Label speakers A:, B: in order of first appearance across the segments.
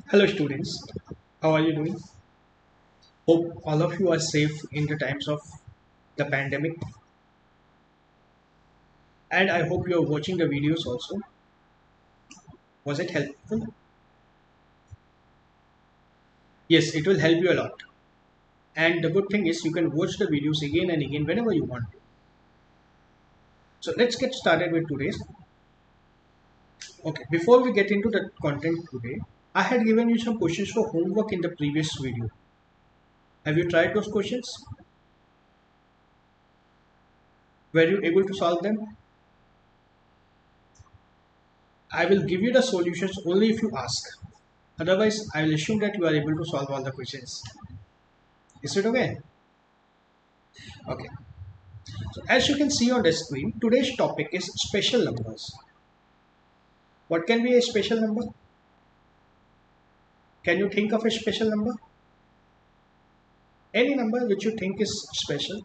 A: Hello students, how are you doing? Hope all of you are safe in the times of the pandemic, and I hope you are watching the videos also. Was it helpful? Yes, it will help you a lot. And the good thing is you can watch the videos again and again whenever you want. So let's get started with today's. Okay, before we get into the content today, I had given you some questions for homework in the previous video. Have you tried those questions? Were you able to solve them? I will give you the solutions only if you ask. Otherwise, I will assume that you are able to solve all the questions. Is it okay? Okay. So as you can see on the screen, today's topic is special numbers. What can be a special number? Can you think of a special number? Any number which you think is special?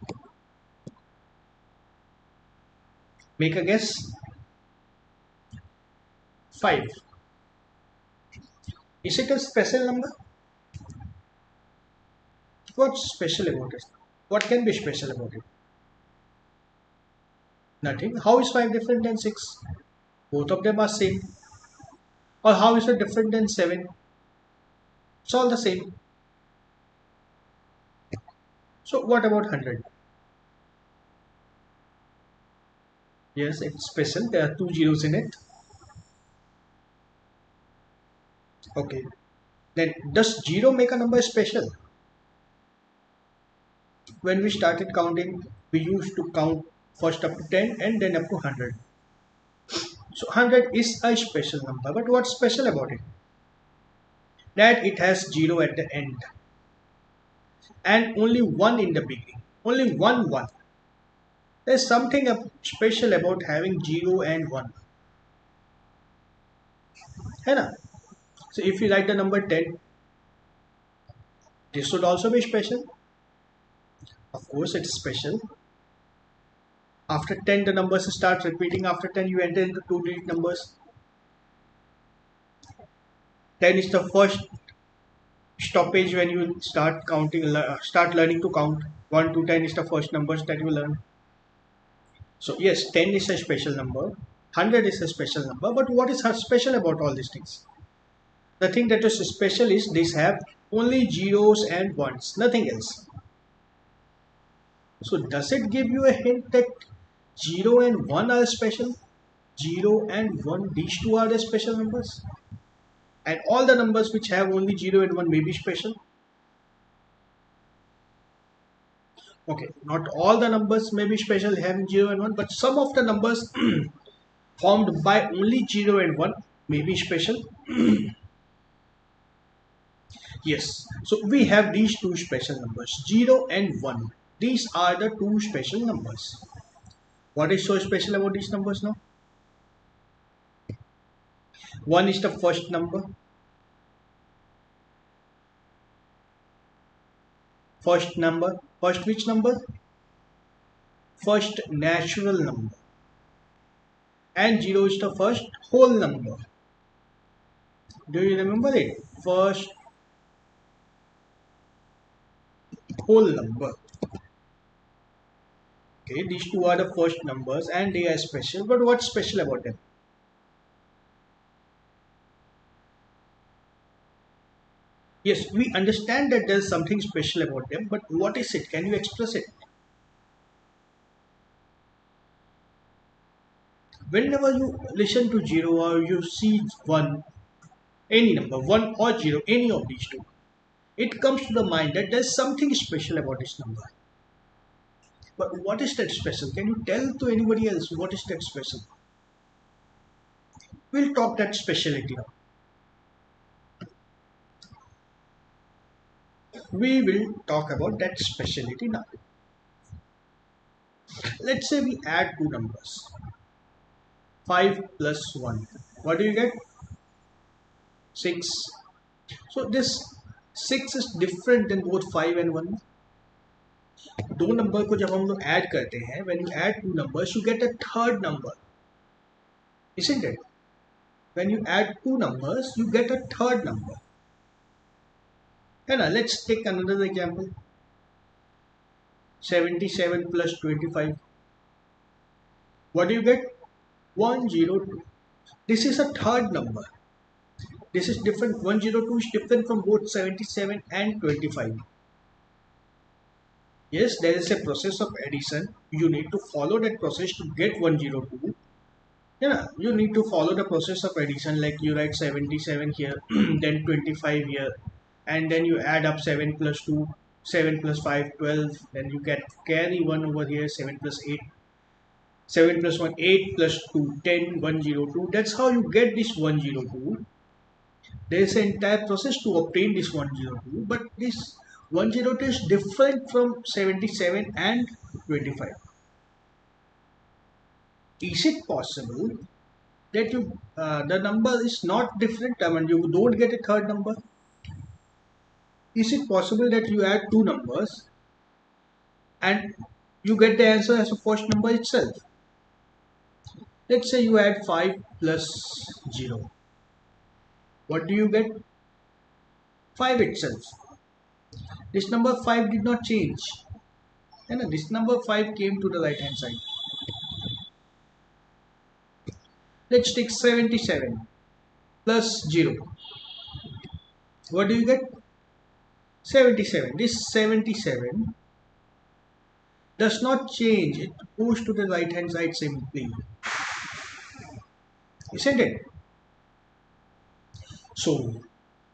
A: Make a guess. 5. Is it a special number? What's special about it? What can be special about it? Nothing. How is 5 different than 6? Both of them are same. Or how is it different than 7? It's all the same. So what about 100? Yes, it's special. There are two zeros in it. Okay. Then does 0 make a number special? When we started counting, we used to count first up to 10 and then up to 100. So 100 is a special number, but what's special about it? That it has 0 at the end and only 1 in the beginning. Only one 1. There's something special about having 0 and 1. है ना? So if you write the number 10, this should also be special. Of course it's special. After 10 the numbers start repeating. After 10 you enter into 2-digit numbers. 10 is the first stoppage when you start counting, start learning to count. 1 to 10 is the first numbers that you learn. So yes, 10 is a special number, 100 is a special number, but what is special about all these things? The thing that is special is these have only zeros and ones, nothing else. So does it give you a hint that 0 and 1 are special? 0 and 1, these two are the special numbers, and all the numbers which have only 0 and 1 may be special. Okay, not all the numbers may be special having 0 and 1, but some of the numbers formed by only 0 and 1 may be special. Yes, so we have these two special numbers, 0 and 1. These are the two special numbers. What is so special about these numbers now? 1 is the first number. First number. First which number? First natural number. And 0 is the first whole number. Do you remember it? First whole number. Okay, these two are the first numbers and they are special. But what's special about them? Yes, we understand that there's something special about them, but what is it? Can you express it? Whenever you listen to 0 or you see 1, any number, 1 or 0, any of these two, it comes to the mind that there's something special about this number. But what is that special? Can you tell to anybody else what is that special? We'll talk that speciality now. We will talk about that speciality now. Let's say we add two numbers. 5 plus 1. What do you get? 6. So this 6 is different than both 5 and 1. दो number को जब हम लोग add करते हैं, when you add two numbers you get a third number, isn't it? When you add two numbers you get a third number. And let's take another example. 77 plus 25. What do you get? 102. This is a third number. This is different. 102 is different from both 77 and 25. Yes, there is a process of addition. You need to follow that process to get 102. Yeah, you need to follow the process of addition, like you write 77 here, then 25 here, and then you add up 7 plus 2, 7 plus 5, 12, then you get carry 1 over here, 7 plus 8, 7 plus 1, 8 plus 2, 10, 102. That's how you get this 102. There is an entire process to obtain this 102, but this 102 is different from 77 and 25. Is it possible that you the number is not different? I mean, you don't get a third number. Is it possible that you add two numbers and you get the answer as a first number itself? Let's say you add 5 plus 0. What do you get? 5 itself. This number 5 did not change. And this number 5 came to the right hand side. Let's take 77 plus 0. What do you get? 77. This 77 does not change. It goes to the right hand side simply. Isn't it? So,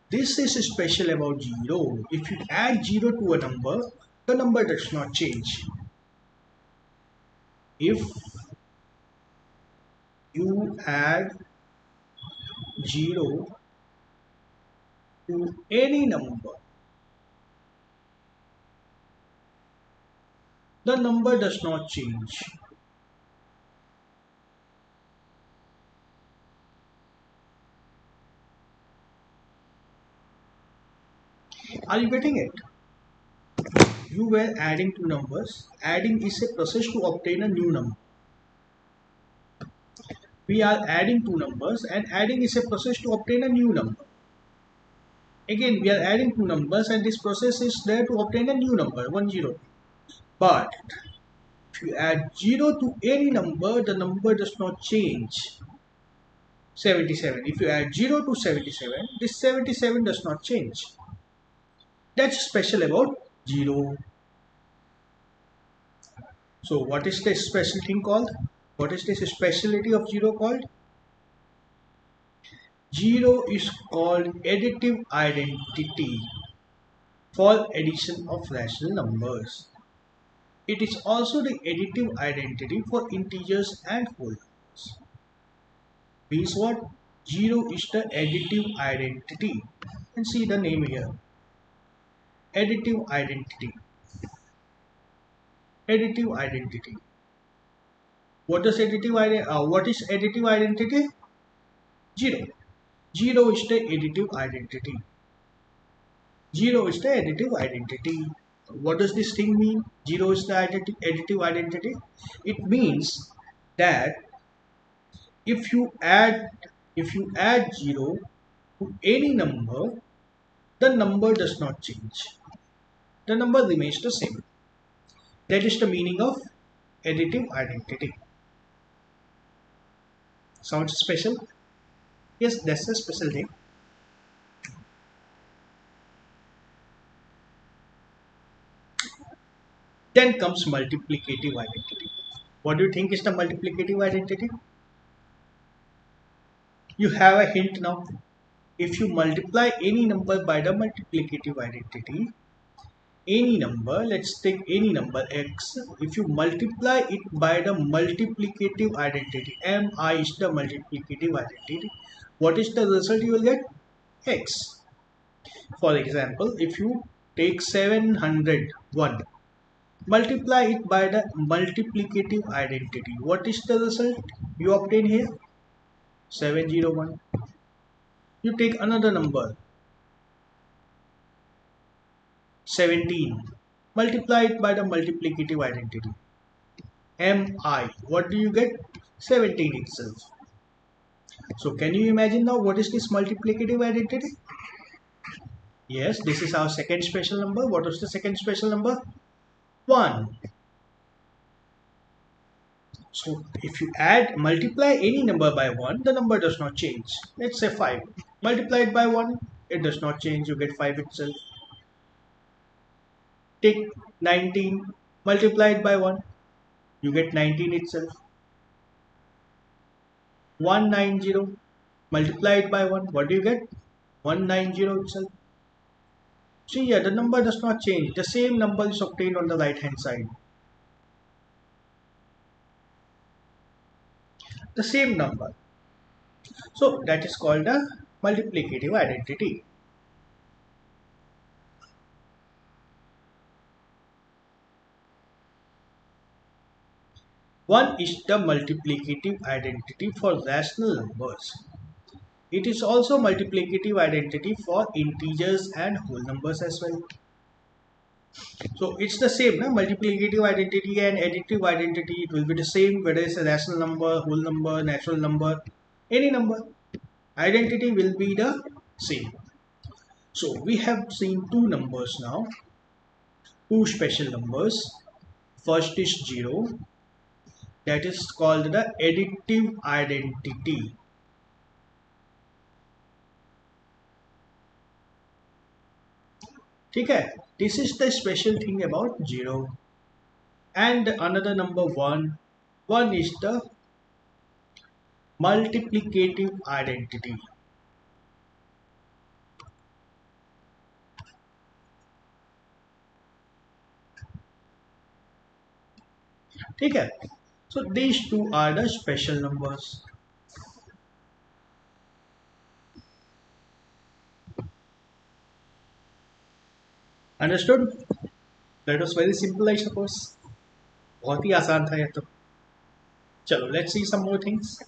A: this is special about 0. If you add 0 to a number, the number does not change. If you add 0 to any number, the number does not change. Are you getting it? You were adding two numbers. Adding is a process to obtain a new number. We are adding two numbers, and adding is a process to obtain a new number. Again, we are adding two numbers, and this process is there to obtain a new number, 10. But if you add 0 to any number, the number does not change. 77. If you add 0 to 77, this 77 does not change. That's special about 0. So what is this special thing called? What is this speciality of 0 called? 0 is called additive identity for addition of rational numbers. It is also the additive identity for integers and whole numbers. Means what? 0 is the additive identity. And see the name here. Additive identity. Additive identity. What is additive identity? 0. 0 is the additive identity. 0 is the additive identity. What does this thing mean? 0 is the additive identity. It means that if you add 0 to any number, the number does not change. The number remains the same. That is the meaning of additive identity. Sounds special? Yes, that's a special thing. Then comes multiplicative identity. What do you think is the multiplicative identity? You have a hint now. If you multiply any number by the multiplicative identity, any number, let's take any number x, if you multiply it by the multiplicative identity, mi is the multiplicative identity, what is the result you will get? X. For example, if you take 701, multiply it by the multiplicative identity, what is the result you obtain here? 701. You take another number, 17, multiply it by the multiplicative identity, mi, what do you get? 17 itself. So can you imagine now what is this multiplicative identity? Yes, this is our second special number. What was the second special number? 1. So if you multiply any number by 1, the number does not change. Let's say 5. Multiply it by 1, it does not change. You get 5 itself. Take 19, multiply it by 1, you get 19 itself. 190, multiply it by 1, what do you get? 190 itself. See here, the number does not change. The same number is obtained on the right hand side. The same number. So that is called a multiplicative identity. One is the multiplicative identity for rational numbers. It is also multiplicative identity for integers and whole numbers as well. So it's the same, na? Multiplicative identity and additive identity, it will be the same whether it's a rational number, whole number, natural number, any number. Identity will be the same. So we have seen two numbers now, two special numbers. First is 0, that is called the additive identity. Okay, this is the special thing about 0. And another number 1. 1 is the multiplicative identity. Okay, so these two are the special numbers. Understood? That was very simple, I suppose. बहुत ही आसान था ये तो. चलो, let's see some more things.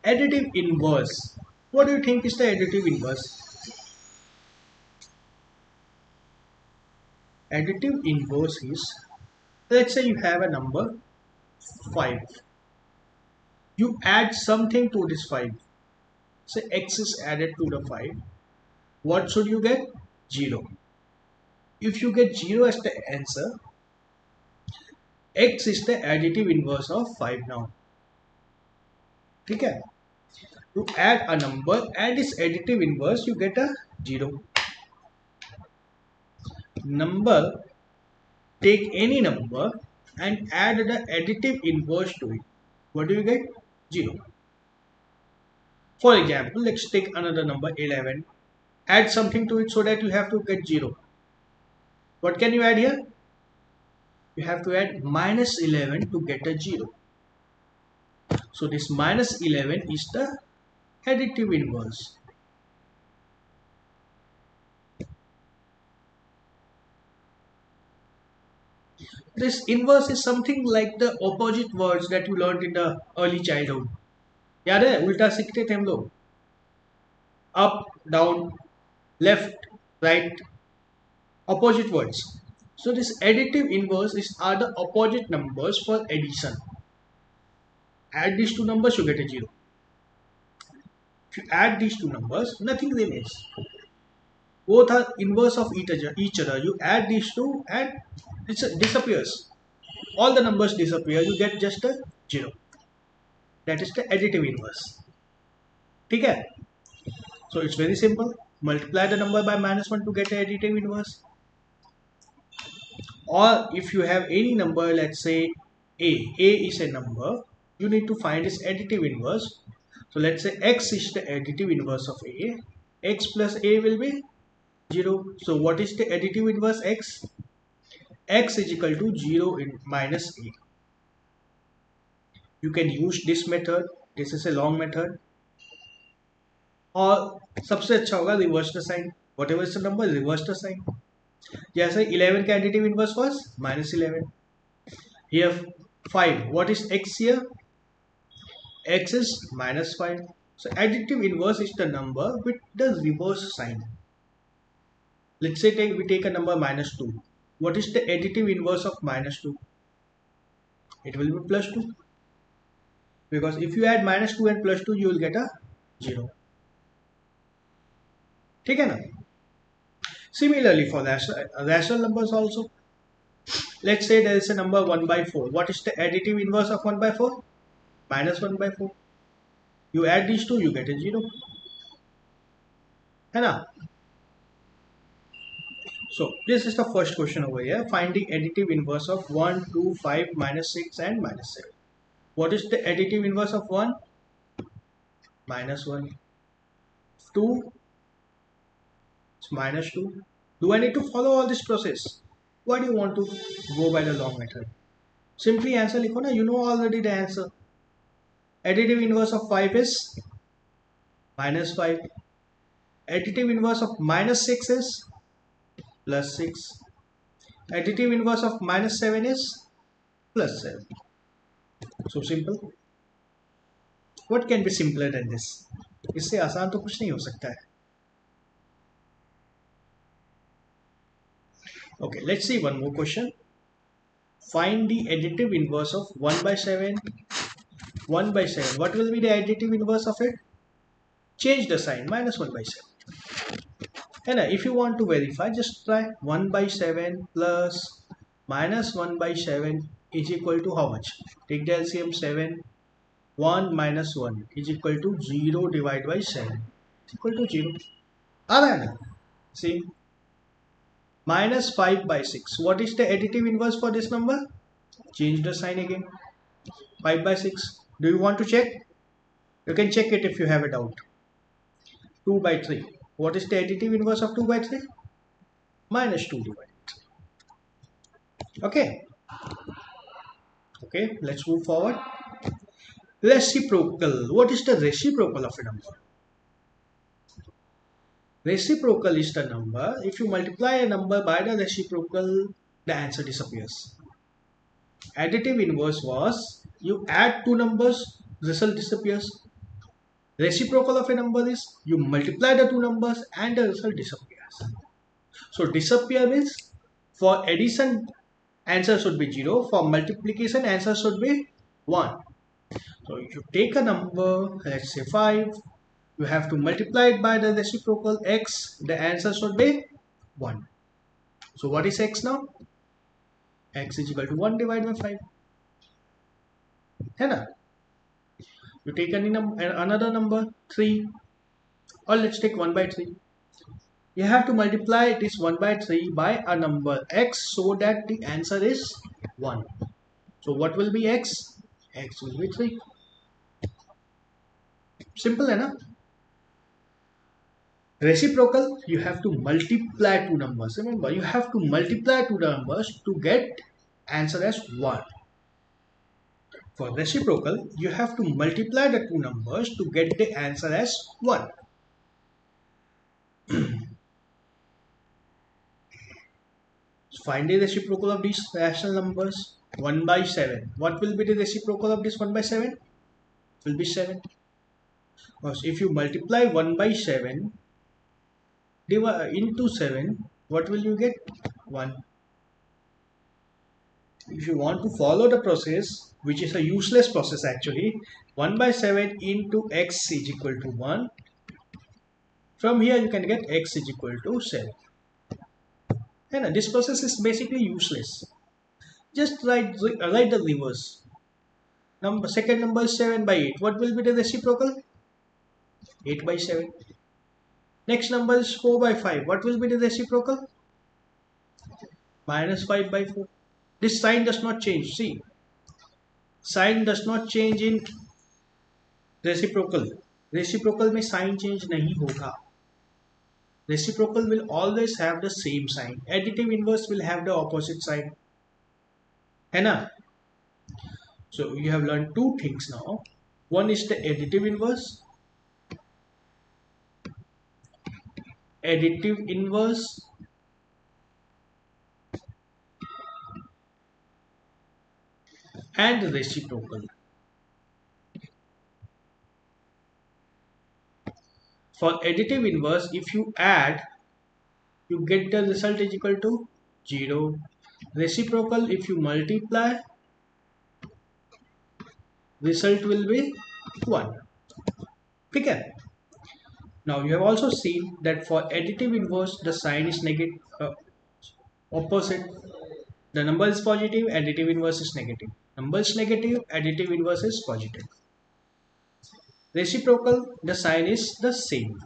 A: Additive inverse. What do you think is the additive inverse? Additive inverse is, let's say you have a number 5. You add something to this 5. Say x is added to the 5. What should you get? 0. If you get 0 as the answer, x is the additive inverse of 5 now. Okay? You add a number and its additive inverse, you get a 0. Number, take any number and add the additive inverse to it. What do you get? 0. For example, let's take another number 11. Add something to it so that you have to get 0. What can you add here? You have to add minus 11 to get a 0. So this minus 11 is the additive inverse. This inverse is something like the opposite words that you learned in the early childhood. याद है उल्टा सीखते थे हम लोग. Up, down, left, right, opposite words. So this additive inverse are the opposite numbers for addition. Add these two numbers, you get a 0. If you add these two numbers, nothing remains. Both are inverse of each other. You add these two and it disappears. All the numbers disappear. You get just a 0. That is the additive inverse. Okay? So it's very simple. Multiply the number by -1 to get the additive inverse. Or if you have any number, let's say a is a number, you need to find its additive inverse. So let's say x is the additive inverse of a. X plus a will be 0. So what is the additive inverse x? X is equal to 0 in minus a. You can use this method. This is a long method. और सबसे अच्छा होगा reverse the sign. Whatever is the number, reverse the sign. जैसे 11 का additive inverse was -11. Here 5. What is x here? X is -5. So additive inverse is the number with the reverse sign. Let's say we take a number -2. What is the additive inverse of -2? It will be +2. Because if you add -2 and +2, you will get a 0. ठीक है ना? Similarly for rational numbers also. Let's say there is a number 1 by 4. What is the additive inverse of 1 by 4? Minus 1 by 4. You add these two, you get a 0. है ना? So this is the first question over here. Find the additive inverse of 1, 2, 5, minus 6 and minus 7. What is the additive inverse of 1? Minus 1. 2, it's minus 2. Do I need to follow all this process? Why do you want to go by the long method? Simply answer likho na, you know already the answer. Additive inverse of 5 is minus 5. Additive inverse of minus 6 is plus 6. Additive inverse of minus 7 is plus 7. So simple. What can be simpler than this? इससे आसान तो कुछ नहीं हो सकता है. Okay, let's see one more question. Find the additive inverse of 1 by 7. 1 by 7. What will be the additive inverse of it? Change the sign. Minus 1 by 7. And if you want to verify, just try 1 by 7 plus minus 1 by 7 is equal to how much? Take the LCM 7. 1 minus 1 is equal to 0 divided by 7. It's equal to 0. आ रहा है ना? See. Minus 5 by 6. What is the additive inverse for this number? Change the sign again. 5 by 6. Do you want to check? You can check it if you have a doubt. 2 by 3. What is the additive inverse of 2 by 3? Minus 2 divided 3. Okay. Okay, let's move forward. Reciprocal. What is the reciprocal of a number? Reciprocal is the number. If you multiply a number by the reciprocal, the answer disappears. Additive inverse was you add two numbers, result disappears. Reciprocal of a number is you multiply the two numbers and the result disappears. So disappear means for addition answer should be 0, for multiplication answer should be 1. So if you take a number, let's say 5, you have to multiply it by the reciprocal x, the answer should be 1. So what is x now? X is equal to 1 divided by 5. है ना? You take another number 3, or let's take 1 by 3. You have to multiply this 1 by 3 by a number x so that the answer is 1. So what will be x? X will be 3. Simple है ना? Reciprocal, you have to multiply two numbers. Remember, you have to multiply two numbers to get answer as 1. For reciprocal, you have to multiply the two numbers to get the answer as 1. Find the reciprocal of these rational numbers. 1 by 7. What will be the reciprocal of this 1 by 7? It will be 7. Because if you multiply 1 by 7 into 7, what will you get? 1. If you want to follow the process, which is a useless process actually, 1 by 7 into x is equal to 1. From here you can get x is equal to 7. And this process is basically useless. Just write the reverse. Second number is 7 by 8. What will be the reciprocal? 8 by 7. Next number is 4 by 5. What will be the reciprocal? Minus 5 by 4. This sign does not change. See, sign does not change in reciprocal. Reciprocal में sign change नहीं होगा. Reciprocal will always have the same sign. Additive inverse will have the opposite sign. है ना? So you have learned two things now. One is the additive inverse. Additive inverse and reciprocal. For additive inverse, if you add, you get the result is equal to 0. Reciprocal, if you multiply, result will be 1. ठीक है? Now you have also seen that for additive inverse the sign is negative, opposite. The number is positive, additive inverse is negative. Number is negative, additive inverse is positive. Reciprocal, the sign is the same.